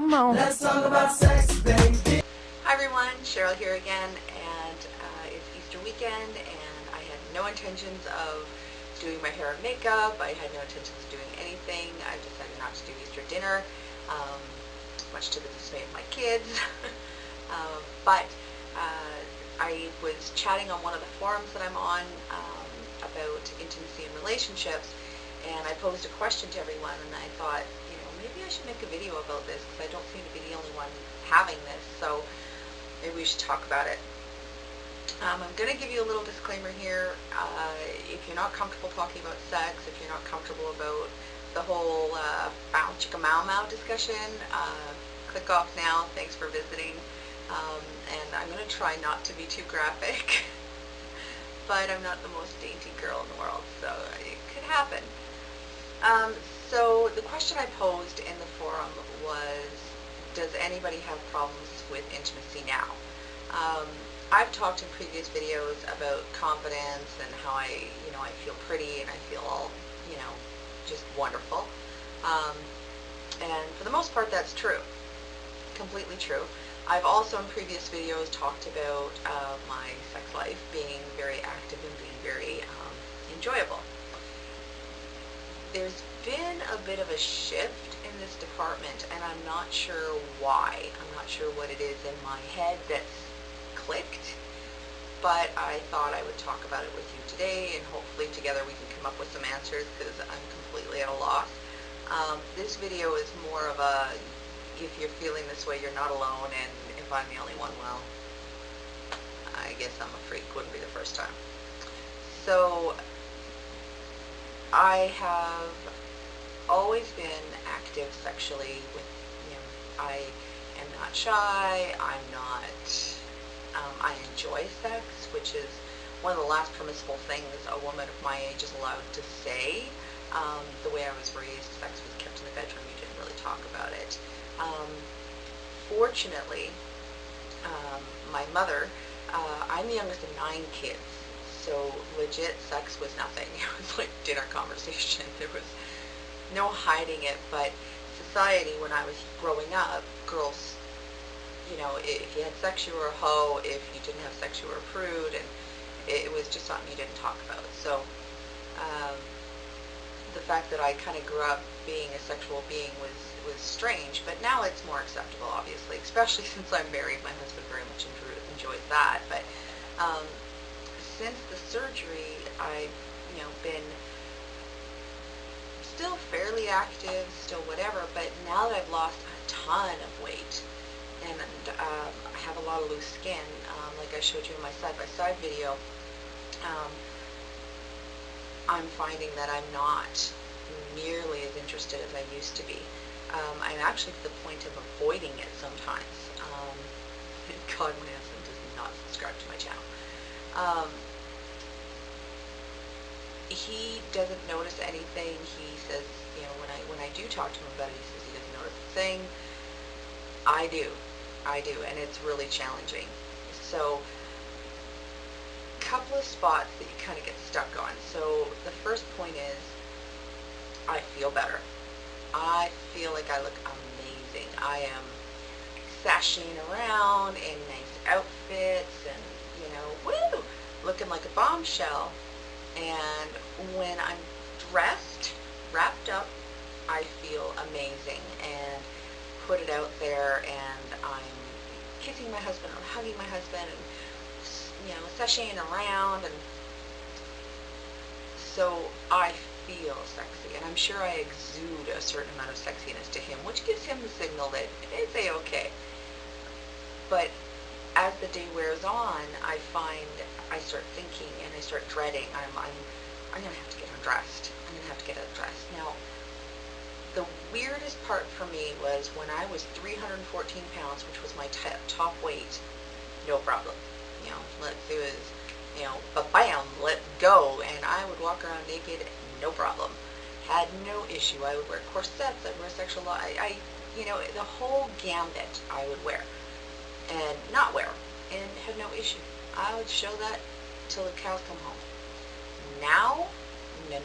Come on. Let's talk about sex, baby. Hi everyone, Cheryl here again, and it's Easter weekend, and I had no intentions of doing my hair and makeup. I had no intentions of doing anything. I decided not to do Easter dinner, much to the dismay of my kids. But I was chatting on one of the forums that I'm on about intimacy and relationships, and I posed a question to everyone, and I thought, maybe I should make a video about this because I don't seem to be the only one having this, so maybe we should talk about it. I'm going to give you a little disclaimer here. If you're not comfortable talking about sex, if you're not comfortable about the whole bow chicka mau mau discussion, click off now. Thanks for visiting. And I'm going to try not to be too graphic, but I'm not the most dainty girl in the world, so it could happen. So the question I posed in the forum was, does anybody have problems with intimacy now? I've talked in previous videos about confidence and how I feel pretty and I feel all, just wonderful. And for the most part, that's true. Completely true. I've also in previous videos talked about my sex life being very active and being very enjoyable. There's been a bit of a shift in this department, and I'm not sure why. I'm not sure what it is in my head that's clicked, but I thought I would talk about it with you today, and hopefully together we can come up with some answers because I'm completely at a loss. This video is more of a, if you're feeling this way, you're not alone, and if I'm the only one, well, I guess I'm a freak. Wouldn't be the first time. So I have always been active sexually with, I am not shy, I'm not, I enjoy sex, which is one of the last permissible things a woman of my age is allowed to say. The way I was raised, sex was kept in the bedroom, you didn't really talk about it. Fortunately, my mother, I'm the youngest of 9 kids. So legit sex was nothing. It was like dinner conversation. There was no hiding it, but society, when I was growing up, girls, if you had sex you were a hoe, if you didn't have sex you were a prude, and it was just something you didn't talk about. So the fact that I kind of grew up being a sexual being was strange, but now it's more acceptable, obviously, especially since I'm married. My husband very much enjoys that, but since the surgery, I've, been still fairly active, still whatever, but now that I've lost a ton of weight, and I have a lot of loose skin, like I showed you in my side-by-side video, I'm finding that I'm not nearly as interested as I used to be. I'm actually to the point of avoiding it sometimes. God, my husband does not subscribe to my channel. He doesn't notice anything. He says, when I do talk to him about it, he says he doesn't notice a thing. I do, and it's really challenging. So, a couple of spots that you kind of get stuck on. So, the first point is, I feel better. I feel like I look amazing. I am sashaying around in nice outfits and, woo, looking like a bombshell. And when I'm dressed, wrapped up, I feel amazing and put it out there, and I'm kissing my husband or hugging my husband and, sashaying around, and so I feel sexy, and I'm sure I exude a certain amount of sexiness to him, which gives him the signal that it's a-okay. But as the day wears on, I find I start thinking and I start dreading. I'm going to have to get undressed. I'm going to have to get undressed. Now, the weirdest part for me was when I was 314 pounds, which was my top weight, no problem. It was, ba-bam, let go, and I would walk around naked, no problem. Had no issue. I would wear corsets, I'd wear sexual, the whole gambit I would wear. And not wear, and have no issue. I would show that till the cows come home. Now, no.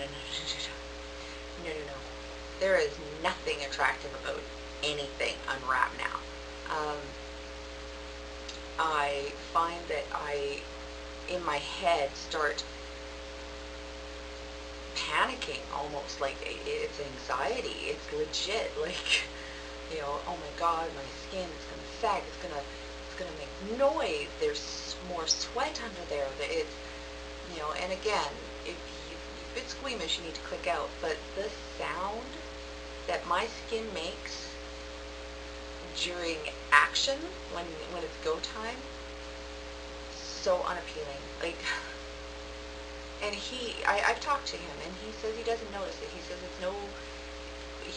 There is nothing attractive about anything unwrapped. find that I, in my head, start panicking almost, like it's anxiety. It's legit, like, oh my God, my skin is gonna sag. It's gonna make noise. There's more sweat under there. It's, and again, if you've been squeamish, you need to click out. But the sound that my skin makes during action, when it's go time, so unappealing. Like, and I've talked to him, and he says he doesn't notice it. He says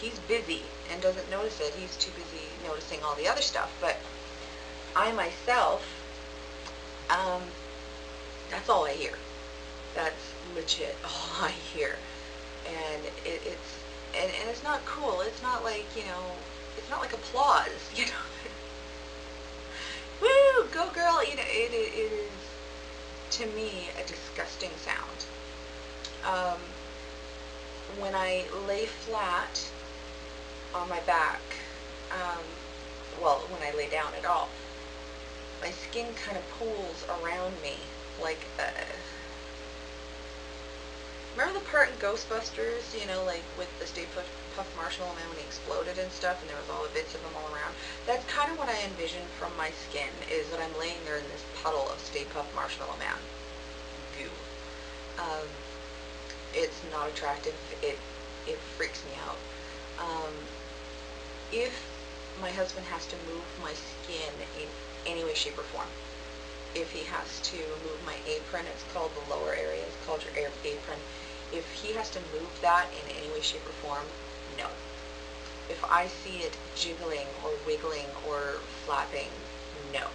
he's busy and doesn't notice it. He's too busy noticing all the other stuff. But I myself, that's all I hear. That's legit all I hear. And it's not cool. It's not like, it's not like applause, Woo, go girl, it is, to me, a disgusting sound. When I lay flat on my back, when I lay down at all, my skin kind of pools around me like remember the part in Ghostbusters, like with the Stay Puft Marshmallow Man when he exploded and stuff, and there was all the bits of them all around? That's kind of what I envision from my skin, is that I'm laying there in this puddle of Stay Puft Marshmallow Man goo. It's not attractive. It freaks me out. If my husband has to move my skin in any way, shape, or form, if he has to move my apron, it's called the lower area, it's called your apron. If he has to move that in any way, shape, or form, no. If I see it jiggling or wiggling or flapping, no.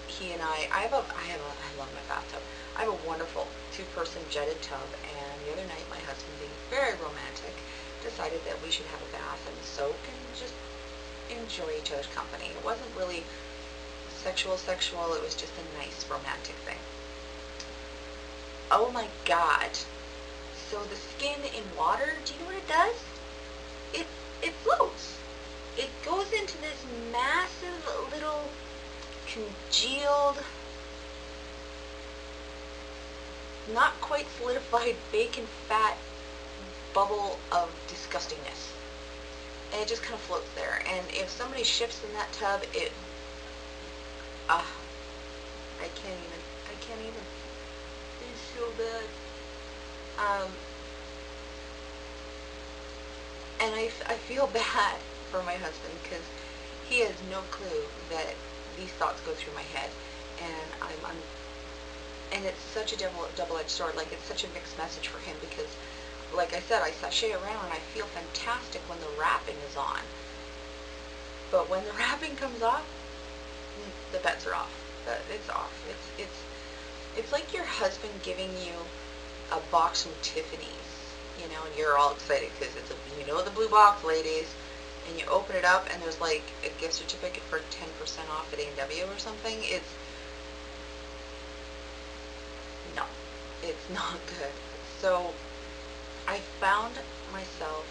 He and I love my bathtub. I have a wonderful two-person jetted tub, and the other night my husband, being very romantic, decided that we should have a bath and soak and just enjoy each other's company. It wasn't really sexual, it was just a nice romantic thing. Oh my God. So the skin in water, do you know what it does? It floats. It goes into this massive little congealed, not quite solidified bacon fat bubble of disgustingness. And it just kind of floats there. And if somebody shifts in that tub, I can't even. It's so bad. And I feel bad for my husband, because he has no clue that these thoughts go through my head, and and it's such a double-edged sword. Like, it's such a mixed message for him, because, like I said, I sashay around and I feel fantastic when the wrapping is on. But when the wrapping comes off, the bets are off. It's off. It's like your husband giving you a box from Tiffany's, and you're all excited because it's the blue box, ladies, and you open it up and there's like a gift certificate for 10% off at A&W or something. It's not good. So I found myself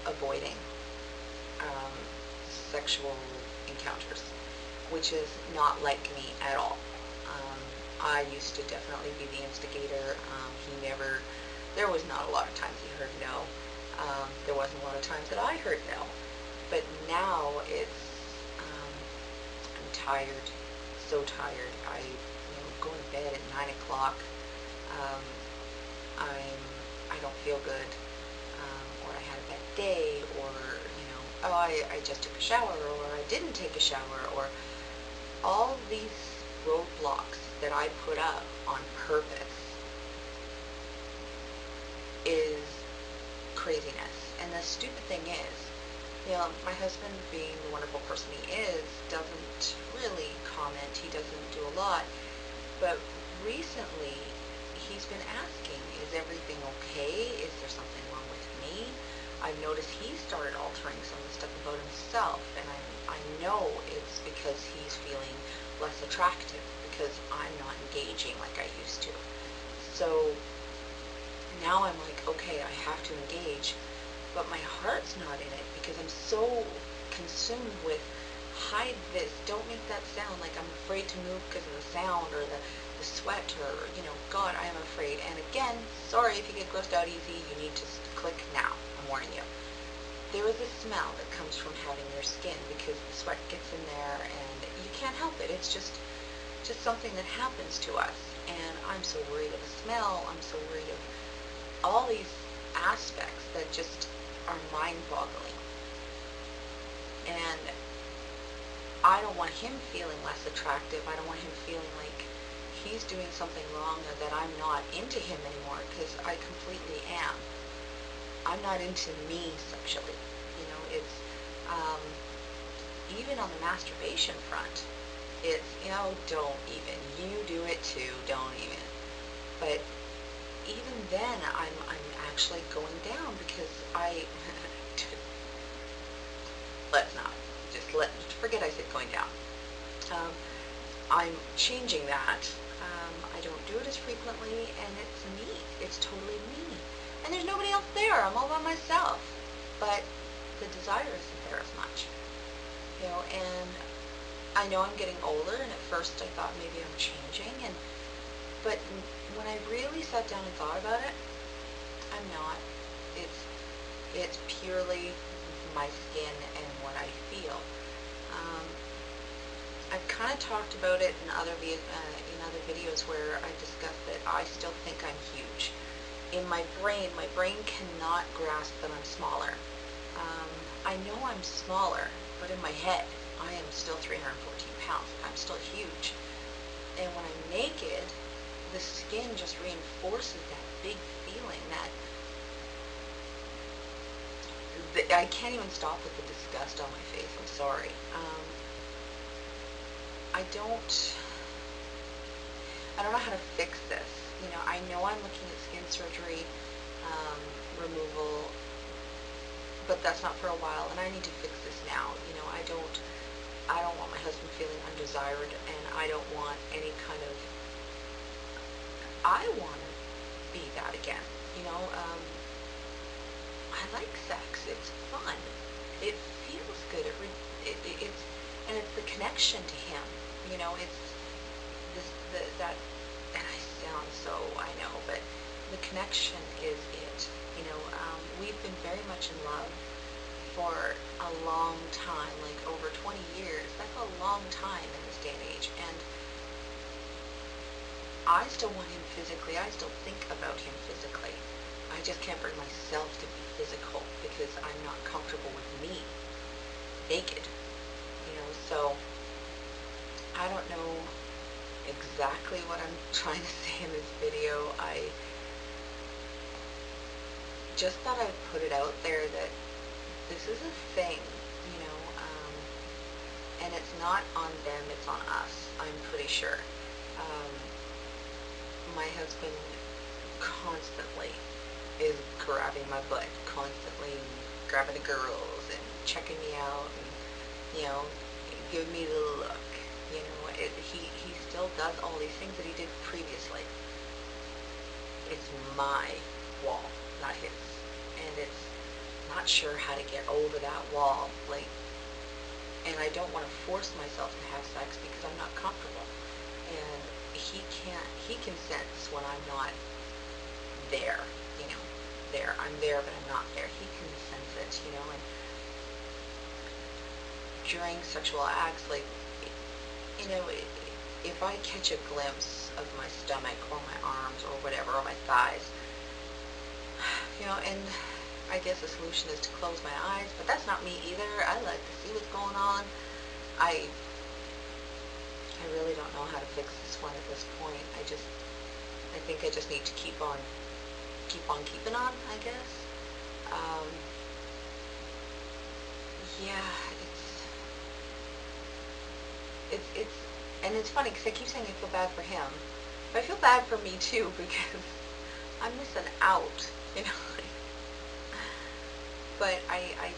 avoiding sexual encounters, which is not like me at all. I used to definitely be the instigator. There was not a lot of times he heard no. There wasn't a lot of times that I heard no. But now I'm tired, so tired. I go to bed at 9 o'clock. I don't feel good, or I had a bad day, or I just took a shower, or I didn't take a shower, or all these roadblocks that I put up on purpose is craziness. And the stupid thing is, my husband, being the wonderful person he is, doesn't really comment. He doesn't do a lot. But recently, he's been asking, is everything okay? Is there something wrong with me? I've noticed he started altering some of the stuff about himself, and I know it's because he's feeling less attractive, because I'm not engaging like I used to. So now I'm like, okay, I have to engage, but my heart's not in it, because I'm so consumed with hide this. Don't make that sound like I'm afraid to move because of the sound or the sweat or, God, I am afraid. And again, sorry if you get grossed out easy, you need to click now. I'm warning you. There is a smell that comes from having your skin because the sweat gets in there and you can't help it. It's just something that happens to us. And I'm so worried of the smell. I'm so worried of all these aspects that just are mind-boggling. And I don't want him feeling less attractive. I don't want him feeling like he's doing something wrong or that I'm not into him anymore, because I completely am. I'm not into me sexually. It's even on the masturbation front. It's, don't even. You do it too. Don't even. But even then, I'm actually going down because let's not. Forget I said going down. I'm changing that. I don't do it as frequently, and it's me. It's totally me. And there's nobody else there. I'm all by myself. But the desire isn't there as much. And I know I'm getting older, and at first I thought maybe I'm changing, but when I really sat down and thought about it, I'm not. It's purely my skin and what I feel. I've kind of talked about it in other videos where I discussed that I still think I'm huge. In my brain cannot grasp that I'm smaller. I know I'm smaller, but in my head, I am still 314 pounds. I'm still huge. And when I'm naked, the skin just reinforces that big feeling that I can't even stop with the disgust on my face. I'm sorry. I don't know how to fix this. I know I'm looking at skin surgery, removal, but that's not for a while, and I need to fix this now. I don't want my husband feeling undesired, and I don't want any kind of, I want to be that again. I like sex. It's fun. It feels good. And it's the connection to him. It's that, and I sound so, I know, but the connection is it. We've been very much in love for a long time, like over 20 years. That's a long time in this day and age. And I still want him physically. I still think about him physically. I just can't bring myself to be physical because I'm not comfortable with me naked. So I don't know exactly what I'm trying to say in this video. I just thought I'd put it out there that this is a thing, and it's not on them, it's on us, I'm pretty sure. My husband constantly is grabbing my butt, constantly grabbing the girls and checking me out and, giving me the look. He still does all these things that he did previously. It's my wall, not his. And it's not sure how to get over that wall. And I don't want to force myself to have sex because I'm not comfortable. And he can sense when I'm not there, there. I'm there, but I'm not there. He can sense it, and during sexual acts, if I catch a glimpse of my stomach or my arms or whatever, or my thighs, and I guess the solution is to close my eyes, but that's not me either. I like to see what's going on. I really don't know how to fix this one at this point. I think I just need to keep on keeping on, I guess. Yeah, and it's funny because I keep saying I feel bad for him, but I feel bad for me too because I'm missing out, But I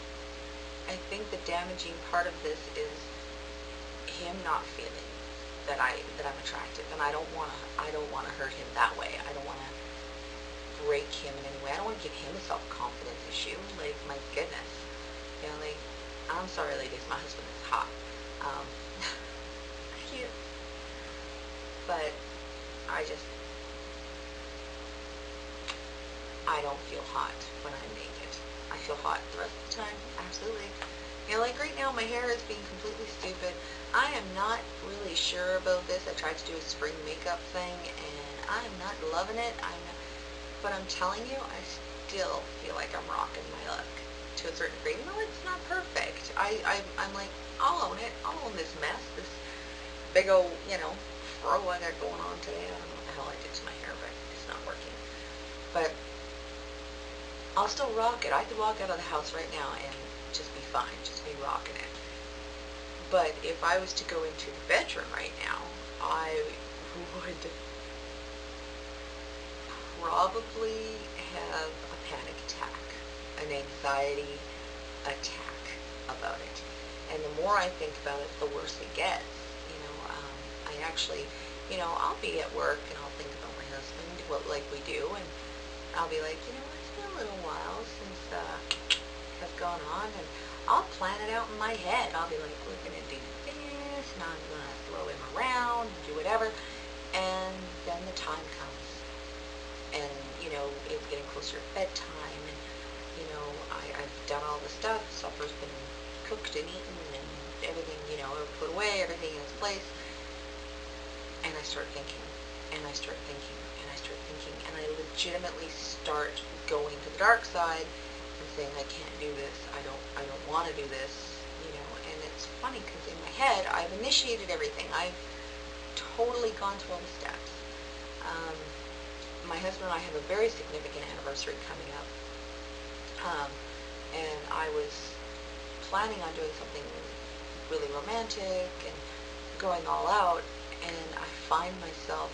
think the damaging part of this is him not feeling that I'm attractive, and I don't want to hurt him that way. I don't want to break him in any way. I don't want to give him a self-confidence issue. My goodness, I'm sorry, ladies, my husband is hot. I don't feel hot when I'm naked. I feel hot the rest of the time, absolutely. You know, like right now my hair is being completely stupid. I am not really sure about this. I tried to do a spring makeup thing and I'm not loving it. But I'm telling you, I still feel like I'm rocking my look to a certain degree. No, it's not perfect. I'm like, I'll own it. I'll own this mess, this big old, fro I got going on today. I don't know what the hell I did to my hair, but it's not working. But I'll still rock it. I could walk out of the house right now and just be fine, just be rocking it. But if I was to go into the bedroom right now, I would probably have a panic attack, an anxiety attack about it. And the more I think about it, the worse it gets. I actually, I'll be at work and I'll think about my husband, like we do, and I'll be like, it's been a little while since has gone on, and I'll plan it out in my head. I'll be like, we're going to do this, and I'm going to throw him around and do whatever, and then the time comes, and, it's getting closer to bedtime, and, I've done all the stuff, supper's been cooked and eaten, and everything, put away, everything in its place, and I start thinking, and I start thinking, and I start thinking, and I legitimately start going to the dark side and saying, I can't do this, I don't want to do this, and it's funny because in my head, I've initiated everything. I've totally gone through all the steps. My husband and I have a very significant anniversary coming up, and I was planning on doing something really romantic and going all out, and I find myself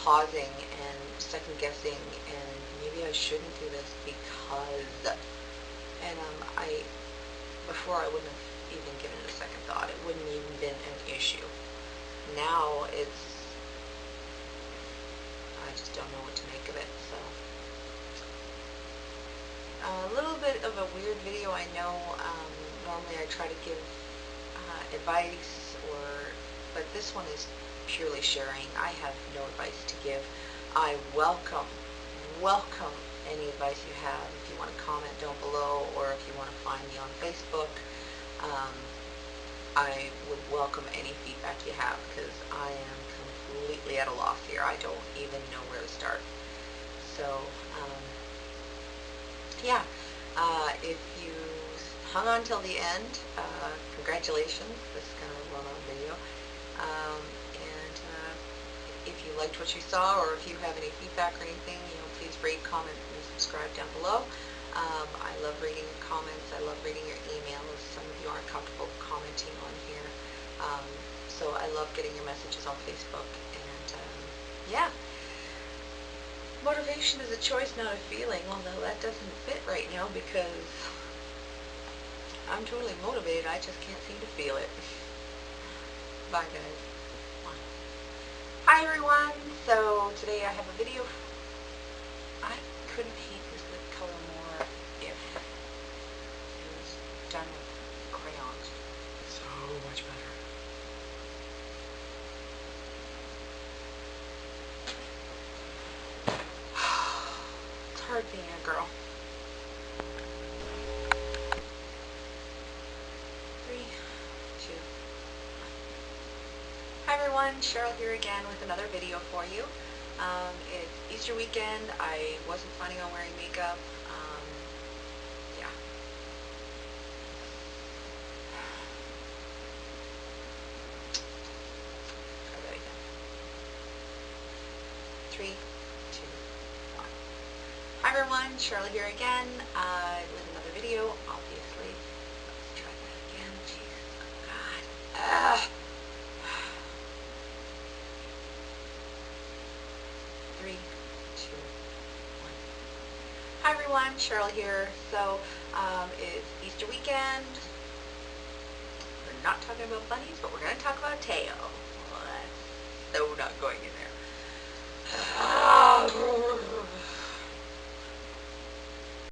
pausing and second guessing, and maybe I shouldn't do this because, and before I wouldn't have even given it a second thought. It wouldn't even been an issue. Now I just don't know what to make of it. So a little bit of a weird video, I know. Normally I try to give advice, but this one is purely sharing. I have no advice to give. I welcome any advice you have. If you want to comment down below, or if you want to find me on Facebook, I would welcome any feedback you have, because I am completely at a loss here. I don't even know where to start. So, yeah, if you hung on till the end, congratulations. This is kind of a well-known video. And if you liked what you saw, or if you have any feedback or anything, please rate, comment, and subscribe down below. I love reading your comments. I love reading your emails. Some of you aren't comfortable commenting on here. So I love getting your messages on Facebook. And yeah. Motivation is a choice, not a feeling, although that doesn't fit right now because I'm totally motivated. I just can't seem to feel it. Bye, guys. Hi, everyone. So today I have a video. I couldn't paint this lip color more if it was done with crayons. So much better. It's hard being a girl. 3, 2. Hi everyone, Cheryl here again with another video for you. It's Easter weekend. I wasn't planning on wearing makeup. Yeah. Try that again. 3, 2, 1. Hi everyone, Cheryl here again with another video, obviously. Let's try that again. Jesus, oh God. 3, 2, 1. Hi everyone, Cheryl here. So, it's Easter weekend. We're not talking about bunnies, but we're going to talk about Teo. Well, that's so not going in there.